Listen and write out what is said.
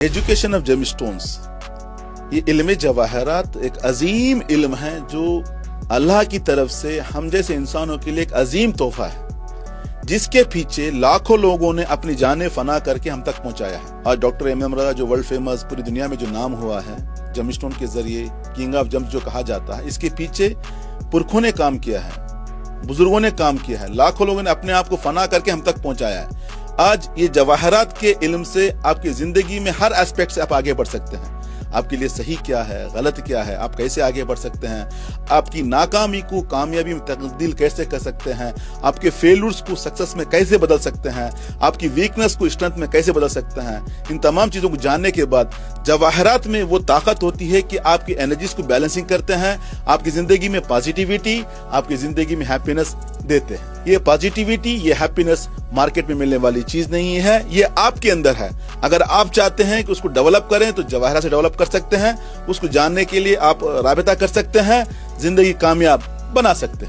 Education of gemstones, ये इल्म जवाहरात एक अजीम इल्म है जो अल्लाह की तरफ से हम जैसे इंसानों के लिए एक अजीम तोहफा है, जिसके पीछे लाखों लोगों ने अपनी जानें फना करके हम तक पहुंचाया है। आज डॉक्टर एम रज़ा जो वर्ल्ड फेमस पूरी दुनिया में जो नाम हुआ है जेमस्टोन के जरिए किंग ऑफ जेम्स जो कहा जाता है, इसके पीछे पुरखों ने काम किया है, बुजुर्गों ने काम किया है, लाखों लोगों ने अपने आप को फना करके हम तक पहुंचाया है। आज ये जवाहरात के इल्म से आपकी जिंदगी में हर एस्पेक्ट से आप आगे बढ़ सकते हैं। आपके लिए सही क्या है, गलत क्या है, आप कैसे आगे बढ़ सकते हैं, आपकी नाकामी को कामयाबी में तब्दील कैसे कर सकते हैं, आपके फेलियर्स को सक्सेस में कैसे बदल सकते हैं, आपकी वीकनेस को स्ट्रेंथ में कैसे बदल सकते हैं। इन तमाम चीजों को जानने के बाद जवाहरात में वो ताकत होती है कि आपकी एनर्जीज को बैलेंसिंग करते हैं, आपकी जिंदगी में पॉजिटिविटी, आपकी जिंदगी में हैप्पीनेस देते हैं। ये पॉजिटिविटी, ये हैप्पीनेस मार्केट में मिलने वाली चीज नहीं है, ये आपके अंदर है। अगर आप चाहते हैं कि उसको डेवलप करें तो जवाहरात से डेवलप कर सकते हैं। उसको जानने के लिए आप राबिता कर सकते हैं, जिंदगी कामयाब बना सकते हैं।